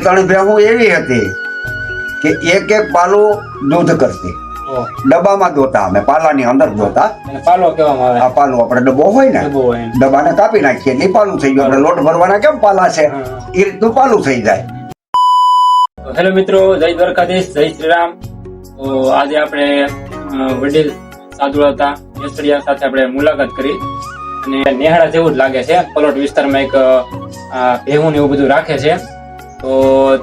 ત્રણ ભેહું એવી હતી કે એક એક પાલું દૂધ કરતી. ડબ્બામાં દોતા, અમે પાલાની અંદર દોતા. પાલો કહેવામાં આવે. આ પાલું આપણે ડબ્બો હોય ને, ડબ્બાને કાપી નાખીએ એટલે પાલું થઈ ગયું. આપણે લોટ ભરવાના કેમ પાલા છે એ રીતનું પાલું થઈ જાય. હેલો મિત્રો, જય દ્વારકાધીશ, જય શ્રી રામ. તો આજે આપણે વડીલ સાધુ હતા કેસડિયા સાથે આપણે મુલાકાત કરી અને નેહાળા જેવું જ લાગે છે. પલોટ વિસ્તારમાં એક ભેહું ને એવું બધું રાખે છે. તો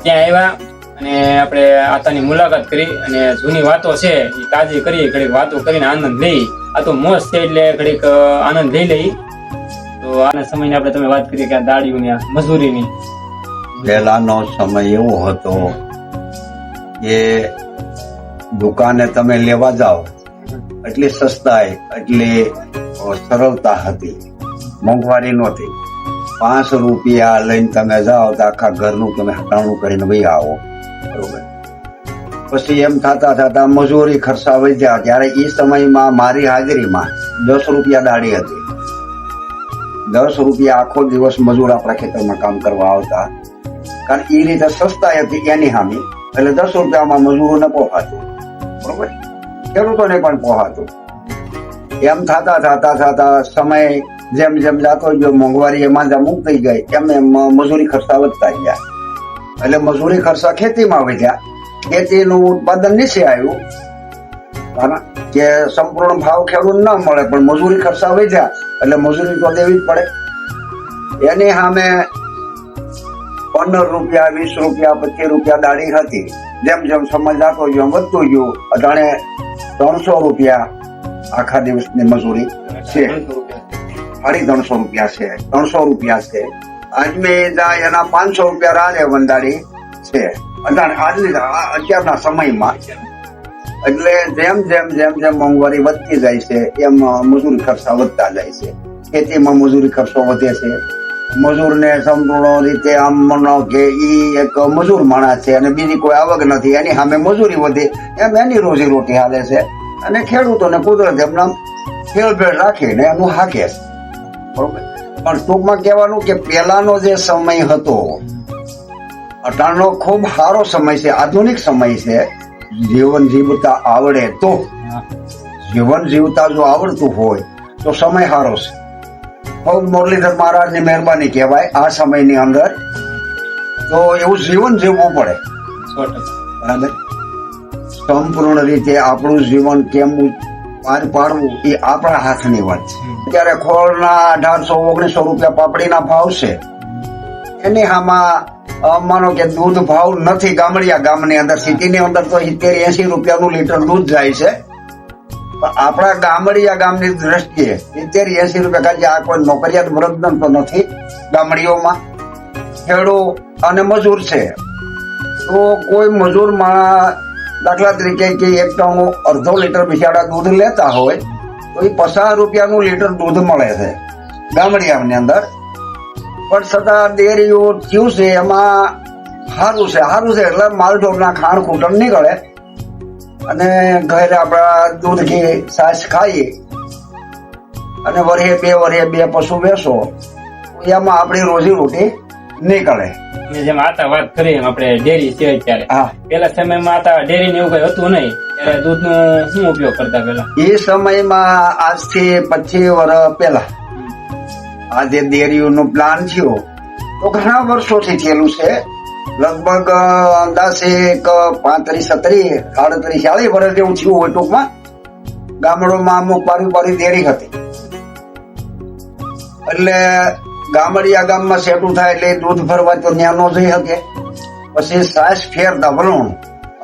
ત્યાં આવ્યા અને આપણે આતાની મુલાકાત કરી અને જૂની વાતો છે એ તાજી કરી, ઘડીક વાતો કરીને આનંદ લઈ. આ તો મોજ છે એટલે ઘડીક આનંદ લઈ લઈ. તો આના સમયની આપણે તમે વાત કરીએ કે આ દાડીઓની મજૂરીની. પહેલાનો સમય એવો હતો કે દુકાને તમે લેવા જાઓ એટલી સસ્તાઈ, એટલી સરળતા હતી, મોંઘવારી નહોતી. 5 રૂપિયા લઈને તમે જાઓ તો આખા ઘરનું તમે હટાણું કરીને ભાઈ આવો, બરોબર. પછી એમ થતા થતા મજૂરી ખર્ચા વધ્યા. ત્યારે એ સમયમાં મારી હાજરીમાં 10 રૂપિયા દાડી હતી. 10 રૂપિયા આખો દિવસ મજૂર આપણા ખેતરમાં કામ કરવા આવતા, કારણ એ રીતે સસ્તા હતી એની હામી. એટલે 10 રૂપિયામાં મજૂરોને પોહાતું, બરોબર, ખેડૂતોને પણ પોહાતું. એમ થતા થતા થતા સમય જેમ જેમ જાતો ગયો, મોંઘવારી એમાં જ અમુક થઈ ગઈ, એમ એમ મજૂરી ખર્ચા વધતા ગયા. એટલે મજૂરી ખર્ચા ખેતીમાં વધ્યા. ખેતીનું ઉત્પાદન નીચે આવ્યું, કારણ કે સંપૂર્ણ ભાવ ખેડૂત ન મળે, પણ મજૂરી ખર્ચા વધ્યા એટલે મજૂરી તો દેવી જ પડે. એની સામે 15 રૂપિયા, 20 રૂપિયા, 25 રૂપિયા દાડી હતી. જેમ જેમ સમય જાતો ગયો વધતું ગયું. અટાણે 300 રૂપિયા આખા દિવસની મજૂરી છે. 350 રૂપિયા છે, 300 રૂપિયા છે. આજમેર જાય એના 500 રૂપિયા રાલે વંદાડી છે અત્યારના સમયમાં. એટલે જેમ જેમ જેમ જેમ મોંઘવારી વધતી જાય છે એમ મજૂરી ખર્ચા વધતા જાય છે. ખેતીમાં મજૂરી ખર્ચો વધે છે. મજૂરને સંપૂર્ણ રીતે આમ મનો કે ઈ એક મજૂર માણસ છે અને બીજી કોઈ આવક નથી, એની સામે મજૂરી વધે, એમ એની રોજી રોટી હાલે છે. અને ખેડૂતોને કુદરત એમના ખેલભેળ રાખીને એનું હાકે છે, બરોબર. પણ ટૂંકમાં કહેવાનું કે પહેલાનો જે સમય હતો અટાણનો ખૂબ સારો સમય છે, આધુનિક સમય છે. જીવન જીવતા આવડે તો, જીવન જીવતા જો આવડતું હોય તો સમય સારો છે. ખૂબ મુરલીધર મહારાજની મહેરબાની કહેવાય આ સમયની અંદર. તો એવું જીવન જીવવું પડે, બરાબર. સંપૂર્ણ રીતે આપણું જીવન કેમ પાર પાડવું એ આપણા હાથની વાત છે. ત્યારે ખોળના 1800-1900 રૂપિયા પાપડીના ભાવ છે. એની આમાં માનો કે દૂધ ભાવ નથી ગામડિયા ગામની અંદર. સિટીની અંદર તો 70-80 રૂપિયાનું લીટર દૂધ જાય છે. આપણા ગામડિયા ગામની દ્રષ્ટિએ 70-80 રૂપિયા, કાજે આ કોઈ નોકરિયાત વર્ગદન તો નથી ગામડીઓમાં. ખેડૂત અને મજૂર છે. તો કોઈ મજૂરમાં દાખલા તરીકે કે એક ટન અડધો લીટર બિચારા દૂધ લેતા હોય તો એ 50 રૂપિયાનું લીટર દૂધ મળે છે ગામડિયાની અંદર. પણ છતાં ડેરીઓ થયું છે એમાં સારું છે એટલે માલઢોરના ખાણ ખૂટણ નીકળે અને ઘરે આપણા દૂધ ઘી છાશ ખાઈએ અને વર્ષે 2 વર્ષે 2 પશુ બેસો, એમાં આપણી રોજી રોટી નીકળે. જેમ આતા વાત કરી એમ આપણે ડેરી છે અત્યારે. હા, પેલા સમયમાં આતા ડેરી ને એવું કઈ હતું નહીં. ત્યારે દૂધ નો શું ઉપયોગ કરતા પેલા? એ સમયમાં આજથી 25 વર્ષ પહેલા આ જે ડેરીઓનો પ્લાન થયો તો ઘણા વર્ષોથી થયેલું છે. લગભગ અંદાજે 35, 37, 38, 40 વર્ષ જેવું થયું હોય. ટૂંકમાં ગામડોમાં અમુક પારી ડેરી હતી. એટલે ગામડિયા ગામમાં સેટું થાય એટલે દૂધ ભરવા તો ત્યાં ન જઈ શકે. પછી સાસ ફેરતા વલોણ,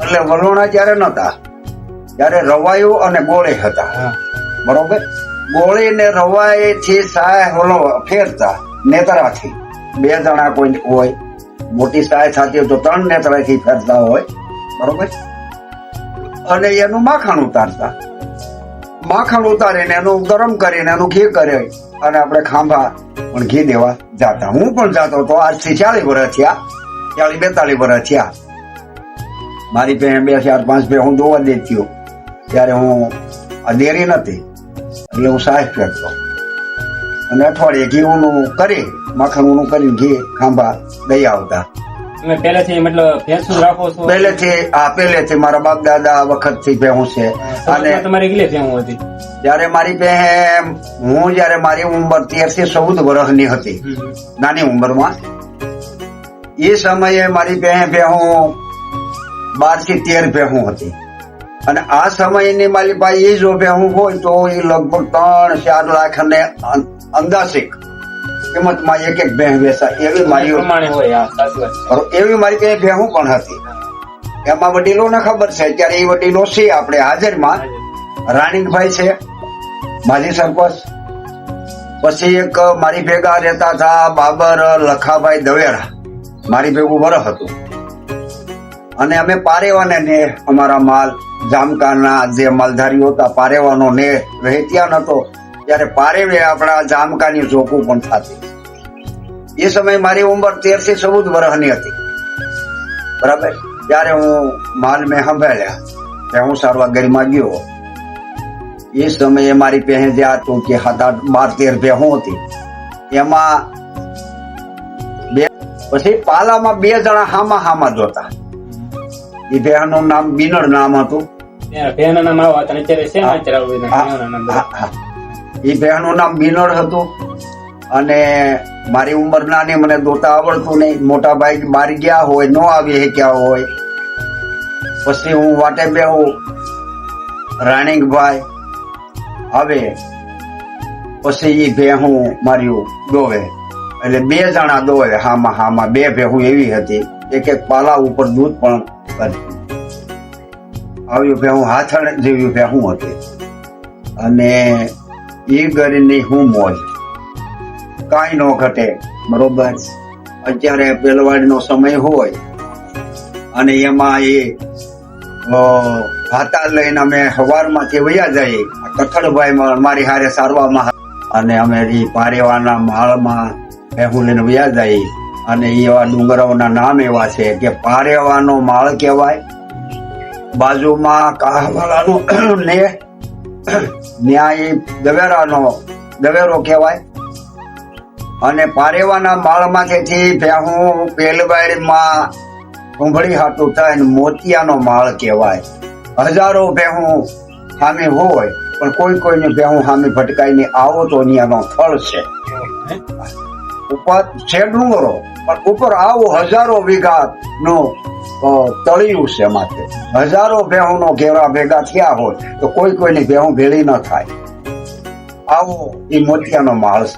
એટલે વલોણા ત્યારે નતા, ત્યારે રવાયો અને ગોળે હતા, બરોબર. ગોળી ને રવાઈ થી સાય ફેરતા નેતરાથી. 2 જણા કોઈ હોય, મોટી સાય થતી હોય તો 3 નેતરાથી ફેરતા હોય, બરોબર. અને એનું માખણ ઉતારતા. માખણ ઉતારીને એનું ગરમ કરીને એનું ઘી કરે અને આપણે ખાંભા પણ ઘી દેવા જતા. હું પણ જાતો હતો. આજથી 40 વર્ષ થયા, 40-42 વર્ષ થયા. મારી પાસે 2, 4, 5 બે હું દોવા દેતી. ત્યારે હું આ ડેરી નથી એટલે હું સાહેબ ફેરતો અને અઠવાડિયે ઘી ઊનું કરી, માખણ ઊનું કરીને ઘી ખાંભા દઈ આવતા. તમે પહેલેથી મતલબ ભેંસું રાખો છો? પહેલેથી મારા બાપ દાદા વખત થી ભેહું છે. અને તમારી કેટલી ભેહું હતી? જયારે મારી ઉંમર 13 થી 14 વર્ષની હતી, નાની ઉંમરમાં, એ સમયે મારી ભેહું 12 થી 13 ભેહું હતી. અને આ સમયની મારી પાસે એ જો ભેહું હોય તો એ લગભગ 3-4 લાખ ને અંદાજિક કિંમતમાં એક ભેહ વેચાય એવી મારી પાસે ભેહું પણ હતી. એમાં વડીલોને ખબર છે, ત્યારે એ વડીલો છે આપણે હાજરમાં, રાણીભાઈ છે, માજી સરપંચ, પછી એક મારી ભેગા રહેતા હતા બાબર લખાભાઈ દવેરા, મારી ભેગું વરસ હતું. અને અમે પારેવાને ને અમારા માલ જામકાના જે માલધારીઓ હતા, પારેવાનો ને વહેત્યા નતો, ત્યારે પારેવે આપણા જામકાની ચોખ્ખું પણ થતી. એ સમયે મારી ઉંમર 13 થી 14 વર્ષની હતી, બરાબર. ત્યારે હું માલ મેં સંભાળ્યા, ત્યાં હું સારવાર ગરીમાં ગયો. એ સમયે મારી પહે જ્યાં હતું કે 12-13 ભેહું હતી. એમાં પછી પાલામાં 2 જણા હામા જોતા. એ ભેહનું નામ બીનળ નામ હતું. એ ભેહનું નામ બીનળ હતું. અને મારી ઉંમર નાની, મને દોતા આવડતું નહીં. મોટા ભાઈ બહાર ગયા હોય, ન આવી શક્યા હોય. પછી હું વાટે બેહું, રાણીભાઈ આવે, પછી એ ભેહું માર્યું દોવે, એટલે 2 જણા દોવે હામાં 2 ભેહું એવી હતી. એક પાલા ઉપર દૂધ પણ આવ્યું. ભેહું હાથણ જેવી ભેહું હતી. અને એ ગરીની હું મોજ, કાંઈ ન ઘટે, બરોબર. અત્યારે પેલવાડીનો સમય હોય અને એમાં એ ભાતા લઈને અમે સવારમાંથી વયા જઈએ. કઠળભાઈ મારી હારે સારવામાં, અને અમે એ પારેવાના માળમાં ભેહું લઈને વયા જઈએ. અને એવા ડુંગરાઓના નામ એવા છે કે પારેવાનો માળ કહેવાય, બાજુમાં કાહવાળાનો ને ન્યાય દવેરો કહેવાય. અને પારેવાના માળમાંથી ભેહું પેલવાડીમાં ઉંઘળી હાટું થાય મોતિયાનો માળ કહેવાય. હજારો ભેહું સામે હોય, પણ કોઈની ભેહું સામે ભટકાઈને આવો તો અહીંયાનો થળ છે. ઉપર છે ડુંગરો, પણ ઉપર આવો હજારો વીઘા નું તળિયું છે. માથે હજારો ભેહું નો ઘેરા ભેગા થયા હોય તો કોઈની ભેહું ભેળી ન થાય. આવો એ મોતિયાનો માળ છે.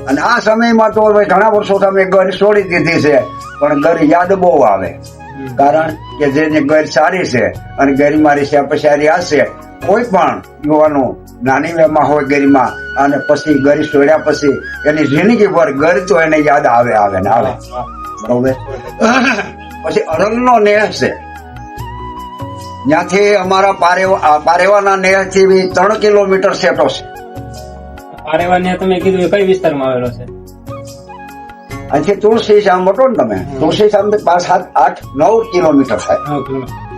અને આ સમયમાં તો હવે ઘણા વર્ષો તમે ઘર છોડી દીધી છે, પણ ઘર યાદ બહુ આવે. કારણ કે જેની ઘર સારી છે અને ગરીમારી છે પછારી હશે, કોઈ પણ યુવાનો નાની વેમાં હોય ગરીમાં, અને પછી ગરી છોડ્યા પછી એની જિંદગી ભર ઘર તો એને યાદ આવે ને આવે, બરોબર. પછી અરલનો નેહ છે, ત્યાંથી અમારા પારેવાના નેહ થી 3 કિલોમીટર સેટો છે. પારેવા તમે કીધું કઈ વિસ્તારમાં આવેલો છે? અહીંથી તુલસી શ્યામ મોટો ને, તમે તુલસી શ્યામ 5-7-8-9 કિલોમીટર થાય.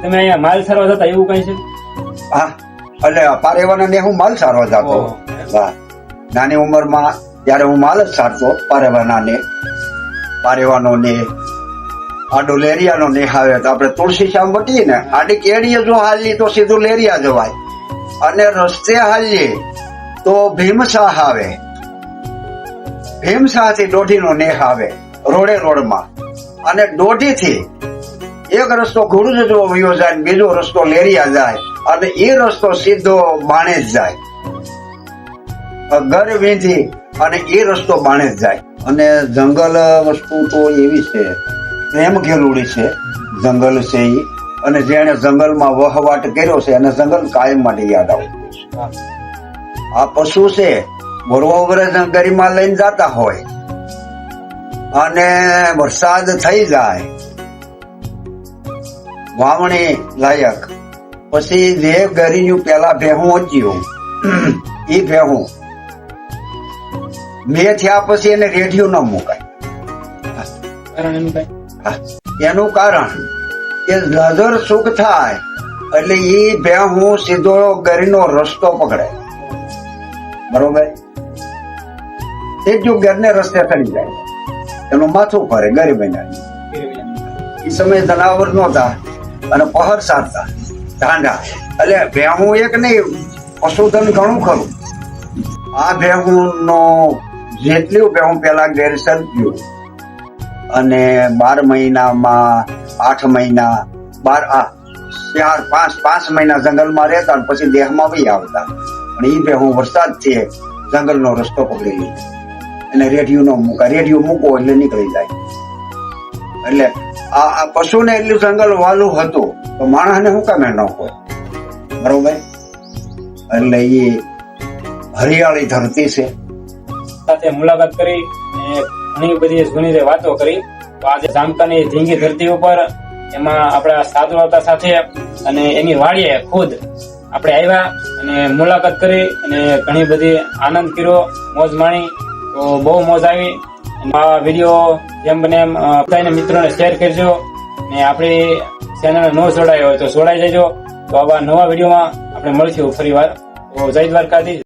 તમે અહીંયા માલ સારવા જતા એવું કઈ છે? હા, એટલે પારેવાના ને હું માલ સારવા જતો. નાની ઉંમરમાં ત્યારે હું માલ જ સારતો. પારેવાનો ને આડો લેરિયાનો ને આવે તો આપણે તુલસી શ્યામ વટીએ ને, આડી કેડીએ જો હાલીએ તો સીધું લેરિયા જવાય. અને રસ્તે હાલીએ તો ભીમશાહ આવે. ભીમશાહ થી દોઢીનો નેહ આવે રોડમાં. અને દોઢી થી એક રસ્તો ઘોડું જો વયો જાય, બીજો રસ્તો લેરિયા જાય, અને એ રસ્તો સીધો બાણેજ જાય. ઘર વીંધી અને એ રસ્તો બાણેજ જાય. અને જંગલ વસ્તુ તો એવી છે, પ્રેમ ઘેલુડી છે જંગલ છે એ. અને જેને જંગલમાં વહવાટ કર્યો છે એને જંગલ કાયમ માટે યાદ આવતું છે. આ પશુ છે, બરોબર ગરીમાં લઈને જતા હોય અને વરસાદ થઈ જાય, વાવણી લાયક, પછી જે ગરીયું પેલા ભેહું હતું એ ભેહું મેં થયા પછી એને રેઢિયું ન મુકાય. એનું કારણ કે નજર સુખ થાય એટલે એ ભેહું સીધો ગરીનો રસ્તો પકડે, બરોબર. તે જો ઘરને રસ્તે ચડી જાય, એનું માથું ફરે ગરીબ. એ સમયે જનાવર નહોતા અને પહર સારતા ઢાંઢા. એટલે ભેહું એક નહીં, પશુધન ઘણું ખરું. આ ભેહુંનો જેટલું ભેહું પેલા ગેરસર થયું અને 12 મહિનામાં 8 મહિના 4-5 મહિના જંગલમાં રહેતા અને પછી દેહમાં બી આવતા. અને એ ભેહું વરસાદથી જંગલનો રસ્તો પકડી લીધો અને રેડિયું મૂકો એટલે નીકળી જાય. એટલે આ પશુને એટલું જંગલ વાલું હતું તો માણસને શું કામે ન હોય? બરોબર. એટલે એ હરિયાળી ધરતી છે. સાથે મુલાકાત કરી અને ઘણી બધી જૂની જે વાતો કરી. તો આજે જામકાની ધીંગી ધરતી ઉપર એમાં આપણા સાધુવાતા સાથે અને એની વાડીએ ખુદ આપણે આવ્યા અને મુલાકાત કરી અને ઘણી બધી આનંદ કર્યો, મોજ માણી. તો બહુ મોજ આવી. આ વિડીયો જેમ બને એમ બધાને મિત્રોને શેર કરજો અને આપણી ચેનલને ન જોડાયો હોય તો જોડાઈ જજો. તો આવા નવા વિડીયોમાં આપણે મળશું ફરી વાર. તો જય દ્વારકાધીશ.